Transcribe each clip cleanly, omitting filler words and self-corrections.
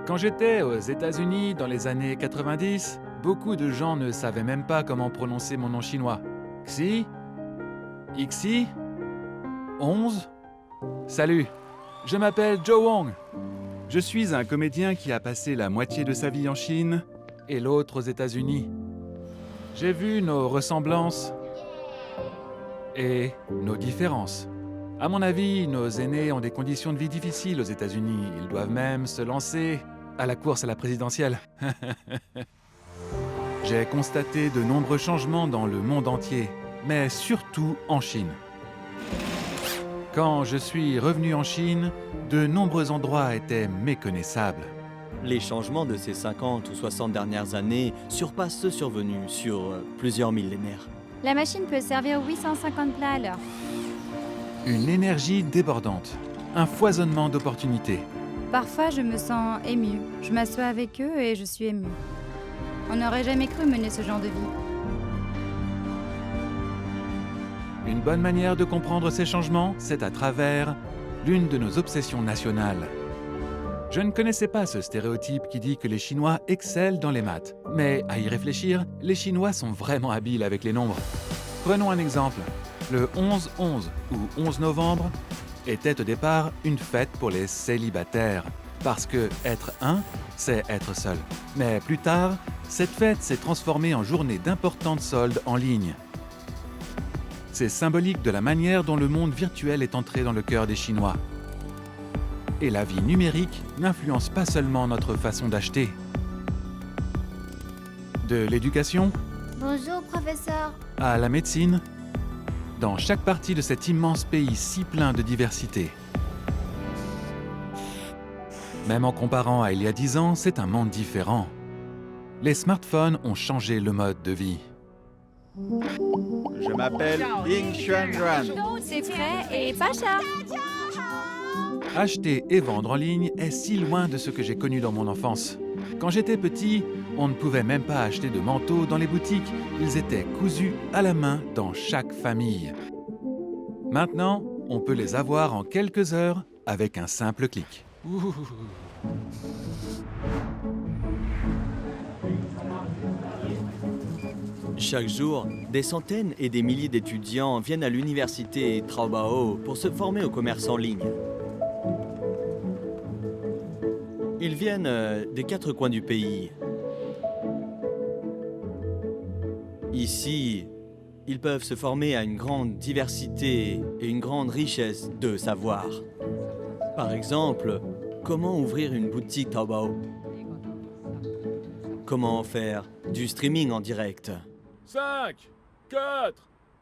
Quand j'étais aux États-Unis dans les années 90, beaucoup de gens ne savaient même pas comment prononcer mon nom chinois. Xi? Ixi? 11? Salut, je m'appelle Joe Wong. Je suis un comédien qui a passé la moitié de sa vie en Chine et l'autre aux États-Unis. J'ai vu nos ressemblances et nos différences. À mon avis, nos aînés ont des conditions de vie difficiles aux États-Unis. Ils doivent même se lancer à la course à la présidentielle. J'ai constaté de nombreux changements dans le monde entier, mais surtout en Chine. Quand je suis revenu en Chine, de nombreux endroits étaient méconnaissables. Les changements de ces 50 ou 60 dernières années surpassent ceux survenus sur plusieurs millénaires. La machine peut servir 850 plats à l'heure. Une énergie débordante, un foisonnement d'opportunités. Parfois, je me sens émue. Je m'assois avec eux et je suis émue. On n'aurait jamais cru mener ce genre de vie. Une bonne manière de comprendre ces changements, c'est à travers l'une de nos obsessions nationales. Je ne connaissais pas ce stéréotype qui dit que les Chinois excellent dans les maths. Mais à y réfléchir, les Chinois sont vraiment habiles avec les nombres. Prenons un exemple. Le 11-11 ou 11 novembre était au départ une fête pour les célibataires. Parce que être un, c'est être seul. Mais plus tard, cette fête s'est transformée en journée d'importantes soldes en ligne. C'est symbolique de la manière dont le monde virtuel est entré dans le cœur des Chinois. Et la vie numérique n'influence pas seulement notre façon d'acheter. De l'éducation Bonjour, professeur. à la médecine, dans chaque partie de cet immense pays si plein de diversité. Même en comparant à il y a 10 ans, c'est un monde différent. Les smartphones ont changé le mode de vie. Je m'appelle Ying Xuanran. C'est frais et pas cher. Acheter et vendre en ligne est si loin de ce que j'ai connu dans mon enfance. Quand j'étais petit, on ne pouvait même pas acheter de manteaux dans les boutiques. Ils étaient cousus à la main dans chaque famille. Maintenant, on peut les avoir en quelques heures avec un simple clic. Chaque jour, des centaines et des milliers d'étudiants viennent à l'université Taobao pour se former au commerce en ligne. Ils viennent des 4 coins du pays. Ici, ils peuvent se former à une grande diversité et une grande richesse de savoir. Par exemple, comment ouvrir une boutique Taobao? Comment faire du streaming en direct? 5, 4,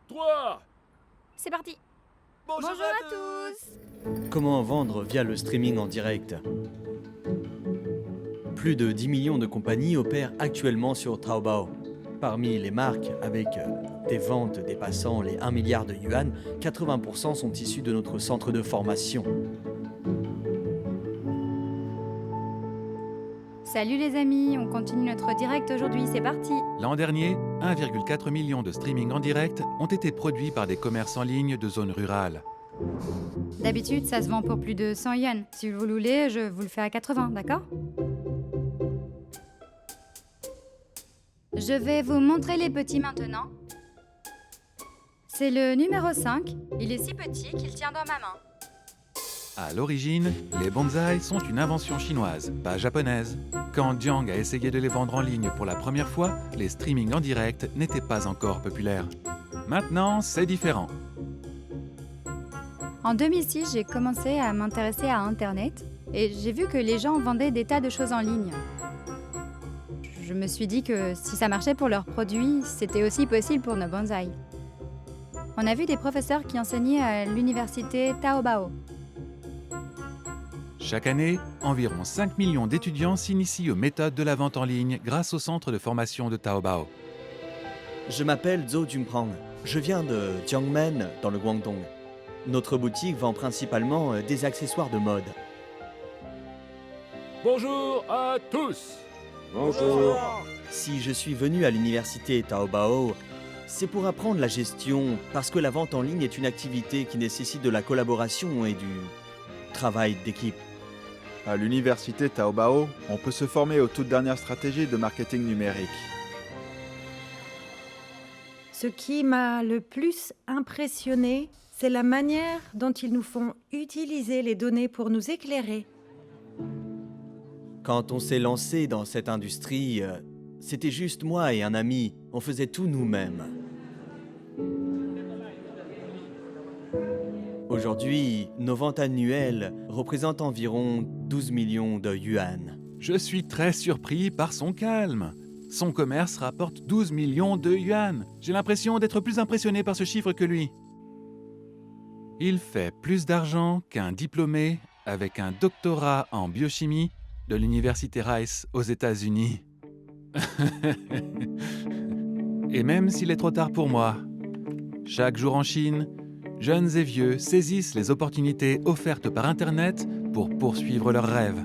3. C'est parti. Bonjour à tous. Comment vendre via le streaming en direct? Plus de 10 millions de compagnies opèrent actuellement sur Taobao. Parmi les marques avec des ventes dépassant les 1 milliard de yuan, 80% sont issus de notre centre de formation. Salut les amis, on continue notre direct aujourd'hui, c'est parti. L'an dernier, 1,4 million de streaming en direct ont été produits par des commerces en ligne de zones rurales. D'habitude, ça se vend pour plus de 100 yuan. Si vous le voulez, je vous le fais à 80, d'accord? Je vais vous montrer les petits maintenant. C'est le numéro 5. Il est si petit qu'il tient dans ma main. À l'origine, les bonsaïs sont une invention chinoise, pas japonaise. Quand Jiang a essayé de les vendre en ligne pour la première fois, les streamings en direct n'étaient pas encore populaires. Maintenant, c'est différent. En 2006, j'ai commencé à m'intéresser à Internet et j'ai vu que les gens vendaient des tas de choses en ligne. Je me suis dit que si ça marchait pour leurs produits, c'était aussi possible pour nos bonsaïs. On a vu des professeurs qui enseignaient à l'université Taobao. Chaque année, environ 5 millions d'étudiants s'initient aux méthodes de la vente en ligne grâce au centre de formation de Taobao. Je m'appelle Zhou Junprang. Je viens de Jiangmen, dans le Guangdong. Notre boutique vend principalement des accessoires de mode. Bonjour à tous. Bonjour. Si je suis venu à l'université Taobao, c'est pour apprendre la gestion, parce que la vente en ligne est une activité qui nécessite de la collaboration et du travail d'équipe. À l'université Taobao, on peut se former aux toutes dernières stratégies de marketing numérique. Ce qui m'a le plus impressionné, c'est la manière dont ils nous font utiliser les données pour nous éclairer. Quand on s'est lancé dans cette industrie, c'était juste moi et un ami. On faisait tout nous-mêmes. Aujourd'hui, nos ventes annuelles représentent environ 12 millions de yuan. Je suis très surpris par son calme. Son commerce rapporte 12 millions de yuan. J'ai l'impression d'être plus impressionné par ce chiffre que lui. Il fait plus d'argent qu'un diplômé avec un doctorat en biochimie de l'université Rice aux États-Unis. Et même s'il est trop tard pour moi, chaque jour en Chine, jeunes et vieux saisissent les opportunités offertes par Internet pour poursuivre leurs rêves.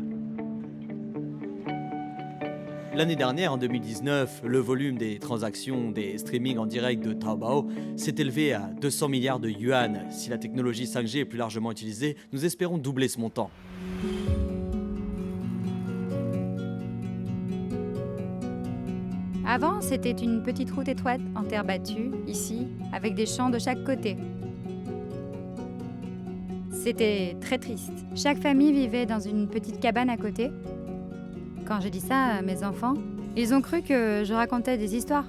L'année dernière, en 2019, le volume des transactions des streamings en direct de Taobao s'est élevé à 200 milliards de yuan. Si la technologie 5G est plus largement utilisée, nous espérons doubler ce montant. Avant, c'était une petite route étroite en terre battue, ici, avec des champs de chaque côté. C'était très triste. Chaque famille vivait dans une petite cabane à côté. Quand je dis ça à mes enfants, ils ont cru que je racontais des histoires.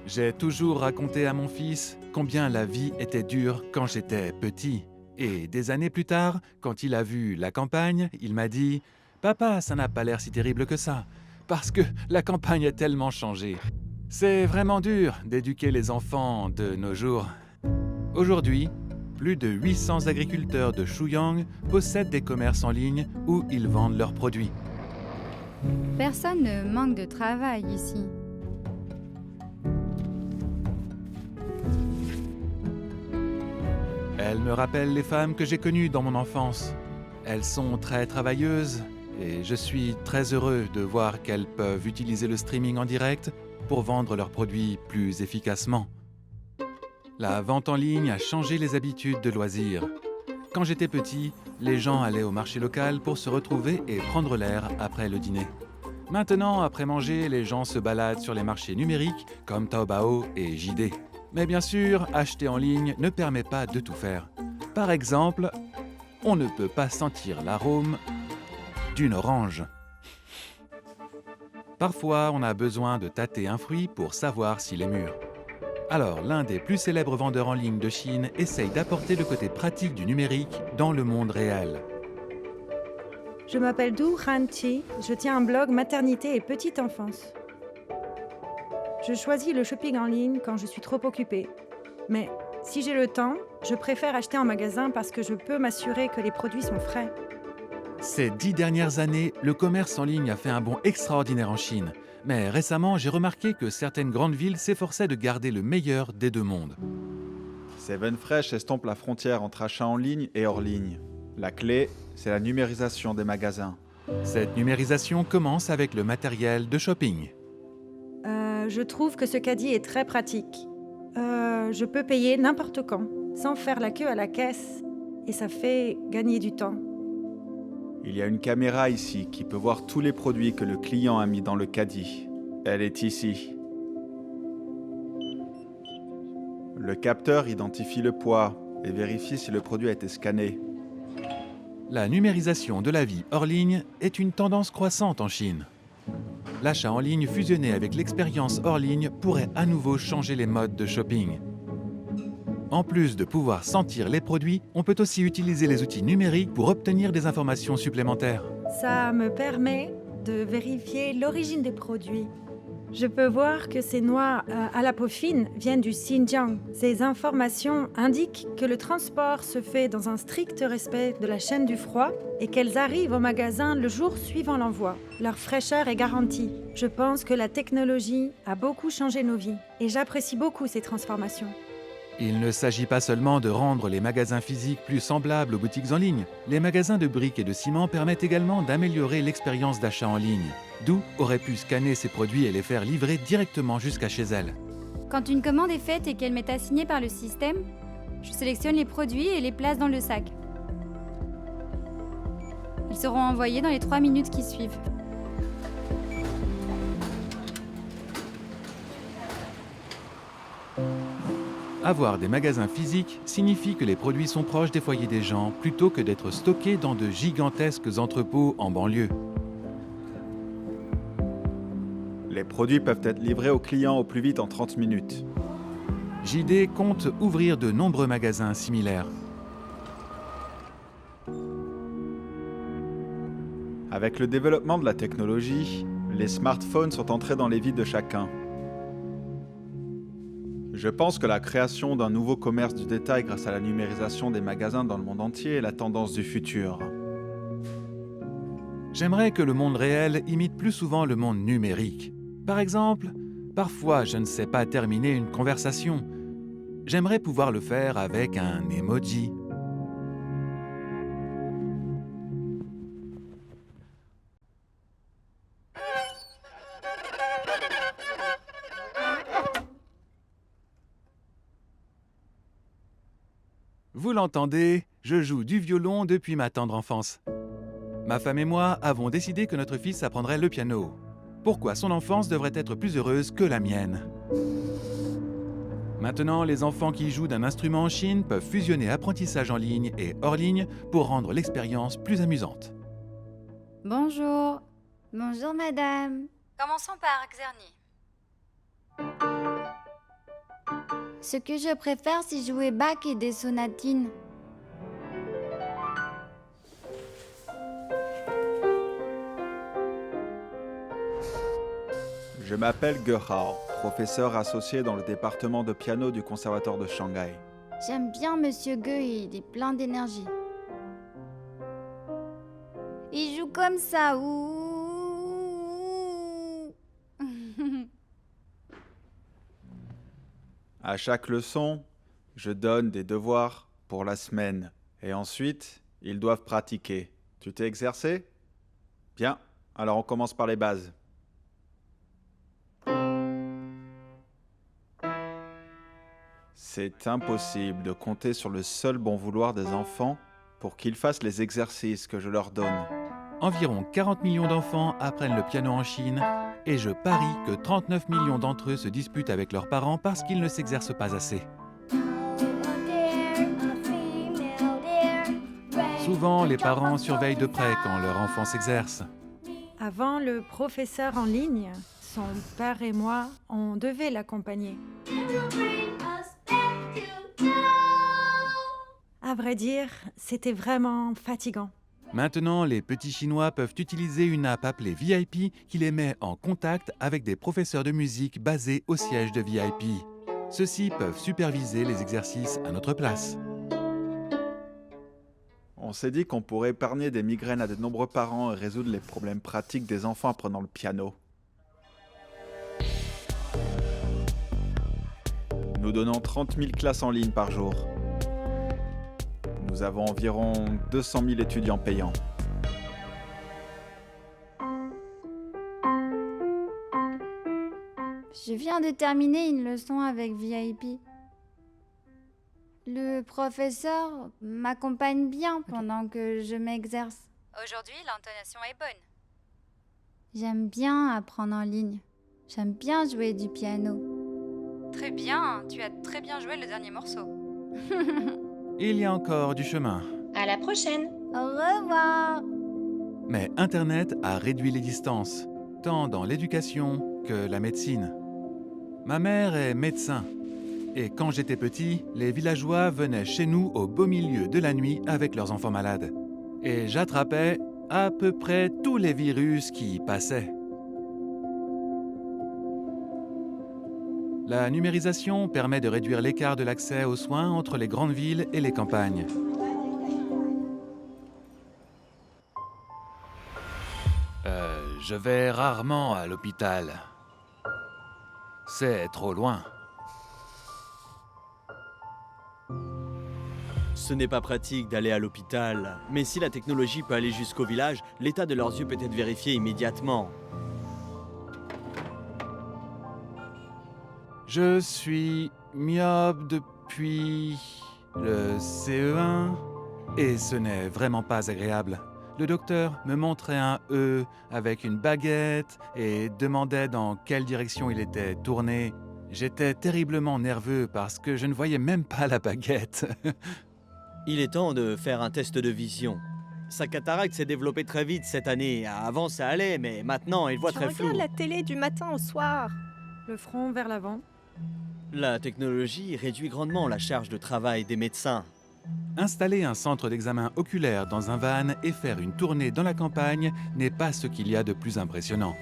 J'ai toujours raconté à mon fils combien la vie était dure quand j'étais petit. Et des années plus tard, quand il a vu la campagne, il m'a dit « Papa, ça n'a pas l'air si terrible que ça, parce que la campagne a tellement changé. C'est vraiment dur d'éduquer les enfants de nos jours. » Aujourd'hui, plus de 800 agriculteurs de Shuyang possèdent des commerces en ligne où ils vendent leurs produits. Personne ne manque de travail ici. Elles me rappellent les femmes que j'ai connues dans mon enfance. Elles sont très travailleuses et je suis très heureux de voir qu'elles peuvent utiliser le streaming en direct pour vendre leurs produits plus efficacement. La vente en ligne a changé les habitudes de loisirs. Quand j'étais petit, les gens allaient au marché local pour se retrouver et prendre l'air après le dîner. Maintenant, après manger, les gens se baladent sur les marchés numériques comme Taobao et JD. Mais bien sûr, acheter en ligne ne permet pas de tout faire. Par exemple, on ne peut pas sentir l'arôme d'une orange. Parfois, on a besoin de tâter un fruit pour savoir s'il est mûr. Alors, l'un des plus célèbres vendeurs en ligne de Chine essaye d'apporter le côté pratique du numérique dans le monde réel. Je m'appelle Du Hanqi, je tiens un blog maternité et petite enfance. Je choisis le shopping en ligne quand je suis trop occupée. Mais si j'ai le temps, je préfère acheter en magasin parce que je peux m'assurer que les produits sont frais. Ces 10 dernières années, le commerce en ligne a fait un bond extraordinaire en Chine. Mais récemment, j'ai remarqué que certaines grandes villes s'efforçaient de garder le meilleur des deux mondes. Seven Fresh estompe la frontière entre achat en ligne et hors ligne. La clé, c'est la numérisation des magasins. Cette numérisation commence avec le matériel de shopping. Je trouve que ce caddie est très pratique. Je peux payer n'importe quand, sans faire la queue à la caisse, et ça fait gagner du temps. Il y a une caméra ici qui peut voir tous les produits que le client a mis dans le caddie. Elle est ici. Le capteur identifie le poids et vérifie si le produit a été scanné. La numérisation de la vie hors ligne est une tendance croissante en Chine. L'achat en ligne fusionné avec l'expérience hors ligne pourrait à nouveau changer les modes de shopping. En plus de pouvoir sentir les produits, on peut aussi utiliser les outils numériques pour obtenir des informations supplémentaires. Ça me permet de vérifier l'origine des produits. Je peux voir que ces noix à la peau fine viennent du Xinjiang. Ces informations indiquent que le transport se fait dans un strict respect de la chaîne du froid et qu'elles arrivent au magasin le jour suivant l'envoi. Leur fraîcheur est garantie. Je pense que la technologie a beaucoup changé nos vies et j'apprécie beaucoup ces transformations. Il ne s'agit pas seulement de rendre les magasins physiques plus semblables aux boutiques en ligne. Les magasins de briques et de ciment permettent également d'améliorer l'expérience d'achat en ligne. Du aurait pu scanner ses produits et les faire livrer directement jusqu'à chez elle. Quand une commande est faite et qu'elle m'est assignée par le système, je sélectionne les produits et les place dans le sac. Elles seront envoyées dans les 3 minutes qui suivent. Avoir des magasins physiques signifie que les produits sont proches des foyers des gens plutôt que d'être stockés dans de gigantesques entrepôts en banlieue. Les produits peuvent être livrés aux clients au plus vite en 30 minutes. JD compte ouvrir de nombreux magasins similaires. Avec le développement de la technologie, les smartphones sont entrés dans les vies de chacun. Je pense que la création d'un nouveau commerce du détail grâce à la numérisation des magasins dans le monde entier est la tendance du futur. J'aimerais que le monde réel imite plus souvent le monde numérique. Par exemple, parfois je ne sais pas terminer une conversation. J'aimerais pouvoir le faire avec un emoji. Vous l'entendez, je joue du violon depuis ma tendre enfance. Ma femme et moi avons décidé que notre fils apprendrait le piano. Pourquoi son enfance devrait être plus heureuse que la mienne? Maintenant, les enfants qui jouent d'un instrument en Chine peuvent fusionner apprentissage en ligne et hors ligne pour rendre l'expérience plus amusante. Bonjour. Bonjour madame. Commençons par Xernie. Ce que je préfère, c'est jouer Bach et des sonatines. Je m'appelle Gehao, professeur associé dans le département de piano du Conservatoire de Shanghai. J'aime bien Monsieur Ge, il est plein d'énergie. Il joue comme ça, ouh. À chaque leçon, je donne des devoirs pour la semaine. Et ensuite, ils doivent pratiquer. Tu t'es exercé? Bien, alors on commence par les bases. C'est impossible de compter sur le seul bon vouloir des enfants pour qu'ils fassent les exercices que je leur donne. Environ 40 millions d'enfants apprennent le piano en Chine et je parie que 39 millions d'entre eux se disputent avec leurs parents parce qu'ils ne s'exercent pas assez. Souvent, les parents surveillent de près quand leur enfant s'exerce. Avant le professeur en ligne, son père et moi, on devait l'accompagner. À vrai dire, c'était vraiment fatigant. Maintenant, les petits Chinois peuvent utiliser une app appelée VIP qui les met en contact avec des professeurs de musique basés au siège de VIP. Ceux-ci peuvent superviser les exercices à notre place. On s'est dit qu'on pourrait épargner des migraines à de nombreux parents et résoudre les problèmes pratiques des enfants apprenant le piano. Nous donnons 30 000 classes en ligne par jour. Nous avons environ 200 000 étudiants payants. Je viens de terminer une leçon avec VIP. Le professeur m'accompagne bien pendant que je m'exerce. Aujourd'hui, l'intonation est bonne. J'aime bien apprendre en ligne. J'aime bien jouer du piano. Très bien, tu as très bien joué le dernier morceau. Il y a encore du chemin. À la prochaine! Au revoir. Mais Internet a réduit les distances, tant dans l'éducation que la médecine. Ma mère est médecin. Et quand j'étais petit, les villageois venaient chez nous au beau milieu de la nuit avec leurs enfants malades. Et j'attrapais à peu près tous les virus qui y passaient. La numérisation permet de réduire l'écart de l'accès aux soins entre les grandes villes et les campagnes. Je vais rarement à l'hôpital. C'est trop loin. Ce n'est pas pratique d'aller à l'hôpital, mais si la technologie peut aller jusqu'au village, l'état de leurs yeux peut être vérifié immédiatement. Je suis myope depuis le CE1 et ce n'est vraiment pas agréable. Le docteur me montrait un E avec une baguette et demandait dans quelle direction il était tourné. J'étais terriblement nerveux parce que je ne voyais même pas la baguette. Il est temps de faire un test de vision. Sa cataracte s'est développée très vite cette année. Avant, ça allait, mais maintenant, il voit Tu très flou. regardes la télé du matin au soir. Le front vers l'avant. La technologie réduit grandement la charge de travail des médecins. Installer un centre d'examen oculaire dans un van et faire une tournée dans la campagne n'est pas ce qu'il y a de plus impressionnant.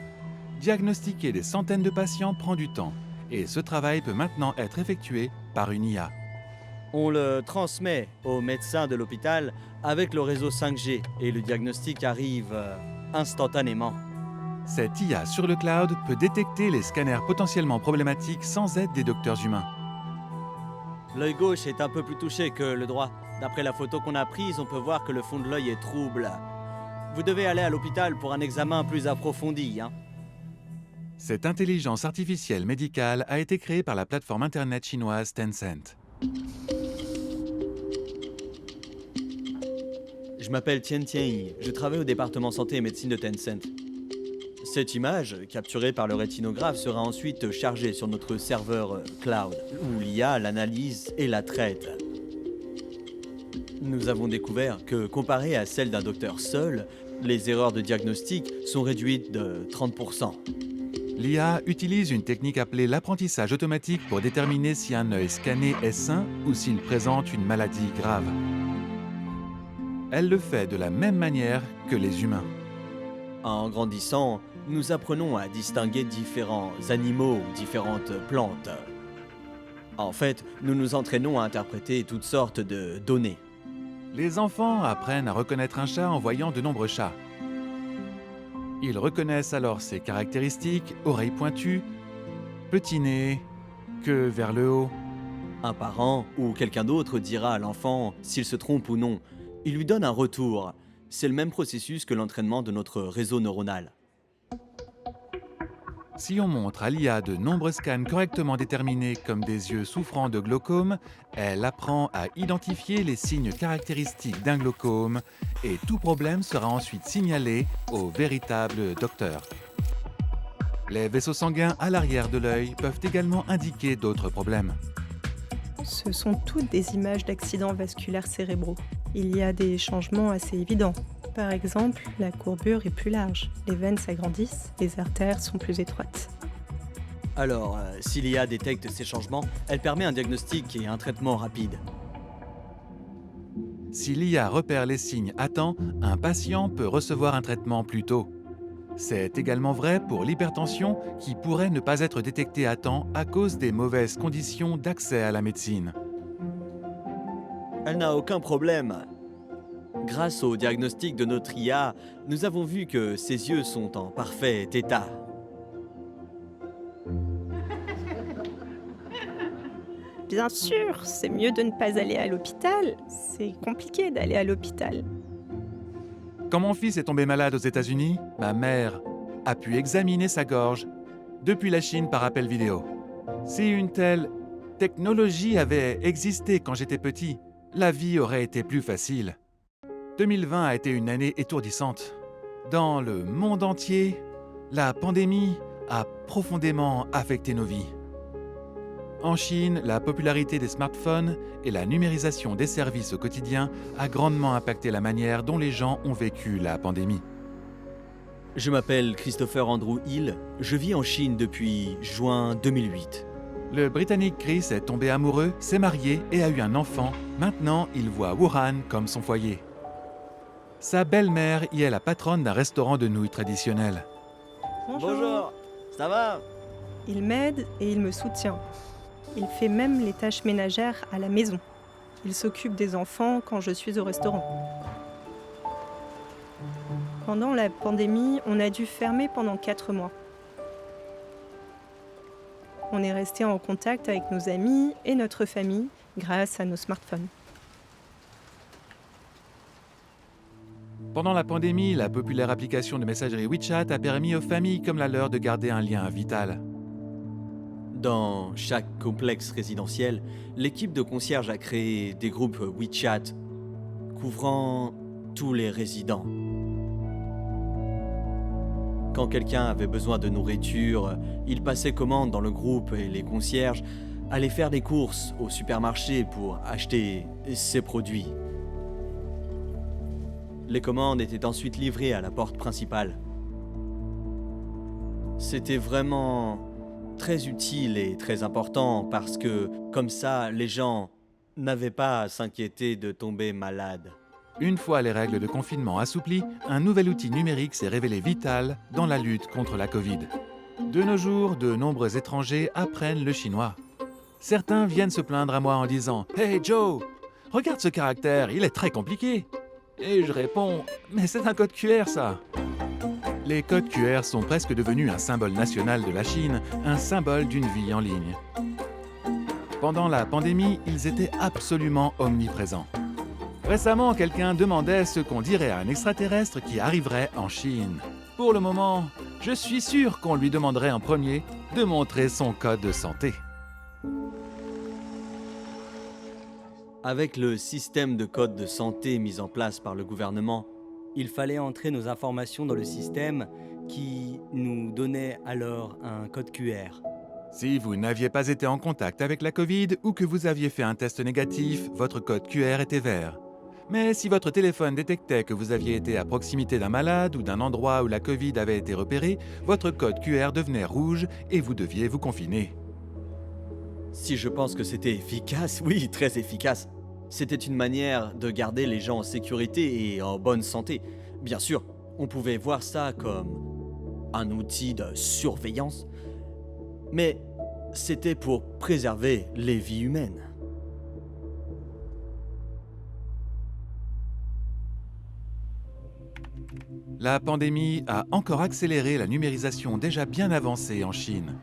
Diagnostiquer des centaines de patients prend du temps, et ce travail peut maintenant être effectué par une IA. On le transmet aux médecins de l'hôpital avec le réseau 5G et le diagnostic arrive instantanément. Cette IA sur le cloud peut détecter les scanners potentiellement problématiques sans aide des docteurs humains. L'œil gauche est un peu plus touché que le droit. D'après la photo qu'on a prise, on peut voir que le fond de l'œil est trouble. Vous devez aller à l'hôpital pour un examen plus approfondi, hein. Cette intelligence artificielle médicale a été créée par la plateforme internet chinoise Tencent. Je m'appelle Tian Tianyi, je travaille au département santé et médecine de Tencent. Cette image, capturée par le rétinographe, sera ensuite chargée sur notre serveur cloud, où l'IA l'analyse et la traite. Nous avons découvert que, comparé à celle d'un docteur seul, les erreurs de diagnostic sont réduites de 30%. L'IA utilise une technique appelée l'apprentissage automatique pour déterminer si un œil scanné est sain ou s'il présente une maladie grave. Elle le fait de la même manière que les humains. En grandissant, nous apprenons à distinguer différents animaux ou différentes plantes. En fait, nous nous entraînons à interpréter toutes sortes de données. Les enfants apprennent à reconnaître un chat en voyant de nombreux chats. Ils reconnaissent alors ses caractéristiques, oreilles pointues, petit nez, queue vers le haut. Un parent ou quelqu'un d'autre dira à l'enfant s'il se trompe ou non. Il lui donne un retour. C'est le même processus que l'entraînement de notre réseau neuronal. Si on montre à l'IA de nombreux scans correctement déterminés comme des yeux souffrant de glaucome, elle apprend à identifier les signes caractéristiques d'un glaucome et tout problème sera ensuite signalé au véritable docteur. Les vaisseaux sanguins à l'arrière de l'œil peuvent également indiquer d'autres problèmes. Ce sont toutes des images d'accidents vasculaires cérébraux. Il y a des changements assez évidents. Par exemple, la courbure est plus large, les veines s'agrandissent, les artères sont plus étroites. Alors, si l'IA détecte ces changements, elle permet un diagnostic et un traitement rapide. Si l'IA repère les signes à temps, un patient peut recevoir un traitement plus tôt. C'est également vrai pour l'hypertension qui pourrait ne pas être détectée à temps à cause des mauvaises conditions d'accès à la médecine. Elle n'a aucun problème. Grâce au diagnostic de notre IA, nous avons vu que ses yeux sont en parfait état. Bien sûr, c'est mieux de ne pas aller à l'hôpital. C'est compliqué d'aller à l'hôpital. Quand mon fils est tombé malade aux États-Unis, ma mère a pu examiner sa gorge depuis la Chine par appel vidéo. Si une telle technologie avait existé quand j'étais petit, la vie aurait été plus facile. 2020 a été une année étourdissante. Dans le monde entier, la pandémie a profondément affecté nos vies. En Chine, la popularité des smartphones et la numérisation des services au quotidien a grandement impacté la manière dont les gens ont vécu la pandémie. Je m'appelle Christopher Andrew Hill, je vis en Chine depuis juin 2008. Le Britannique Chris est tombé amoureux, s'est marié et a eu un enfant. Maintenant, il voit Wuhan comme son foyer. Sa belle-mère y est la patronne d'un restaurant de nouilles traditionnel. Bonjour, ça va? Il m'aide et il me soutient. Il fait même les tâches ménagères à la maison. Il s'occupe des enfants quand je suis au restaurant. Pendant la pandémie, on a dû fermer pendant 4 mois. On est resté en contact avec nos amis et notre famille grâce à nos smartphones. Pendant la pandémie, la populaire application de messagerie WeChat a permis aux familles comme la leur de garder un lien vital. Dans chaque complexe résidentiel, l'équipe de concierge a créé des groupes WeChat couvrant tous les résidents. Quand quelqu'un avait besoin de nourriture, il passait commande dans le groupe et les concierges allaient faire des courses au supermarché pour acheter ses produits. Les commandes étaient ensuite livrées à la porte principale. C'était vraiment très utile et très important parce que, comme ça, les gens n'avaient pas à s'inquiéter de tomber malades. Une fois les règles de confinement assouplies, un nouvel outil numérique s'est révélé vital dans la lutte contre la Covid. De nos jours, de nombreux étrangers apprennent le chinois. Certains viennent se plaindre à moi en disant « Hey Joe, regarde ce caractère, il est très compliqué !» Et je réponds « Mais c'est un code QR ça !» Les codes QR sont presque devenus un symbole national de la Chine, un symbole d'une vie en ligne. Pendant la pandémie, ils étaient absolument omniprésents. Récemment, quelqu'un demandait ce qu'on dirait à un extraterrestre qui arriverait en Chine. Pour le moment, je suis sûr qu'on lui demanderait en premier de montrer son code de santé. Avec le système de code de santé mis en place par le gouvernement, Il fallait entrer nos informations dans le système qui nous donnait alors un code QR. Si vous n'aviez pas été en contact avec la Covid ou que vous aviez fait un test négatif, votre code QR était vert. Mais si votre téléphone détectait que vous aviez été à proximité d'un malade ou d'un endroit où la Covid avait été repérée, votre code QR devenait rouge et vous deviez vous confiner. Si je pense que c'était efficace, oui, très efficace. C'était une manière de garder les gens en sécurité et en bonne santé. Bien sûr, on pouvait voir ça comme un outil de surveillance, mais c'était pour préserver les vies humaines. La pandémie a encore accéléré la numérisation déjà bien avancée en Chine.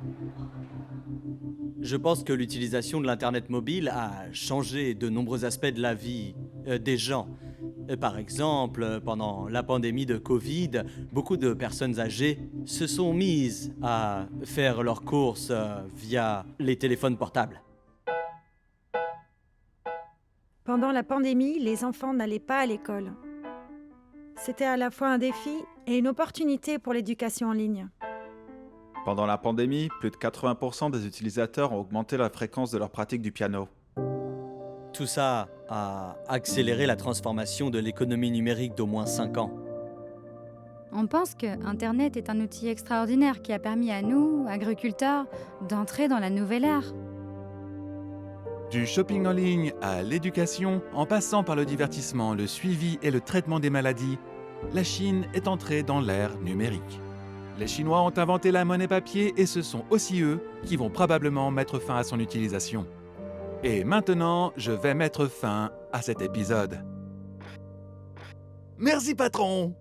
Je pense que l'utilisation de l'Internet mobile a changé de nombreux aspects de la vie des gens. Par exemple, pendant la pandémie de Covid, beaucoup de personnes âgées se sont mises à faire leurs courses via les téléphones portables. Pendant la pandémie, les enfants n'allaient pas à l'école. C'était à la fois un défi et une opportunité pour l'éducation en ligne. Pendant la pandémie, plus de 80% des utilisateurs ont augmenté la fréquence de leur pratique du piano. Tout ça a accéléré la transformation de l'économie numérique d'au moins 5 ans. On pense que Internet est un outil extraordinaire qui a permis à nous, agriculteurs, d'entrer dans la nouvelle ère. Du shopping en ligne à l'éducation, en passant par le divertissement, le suivi et le traitement des maladies, la Chine est entrée dans l'ère numérique. Les Chinois ont inventé la monnaie papier et ce sont aussi eux qui vont probablement mettre fin à son utilisation. Et maintenant, je vais mettre fin à cet épisode. Merci patron!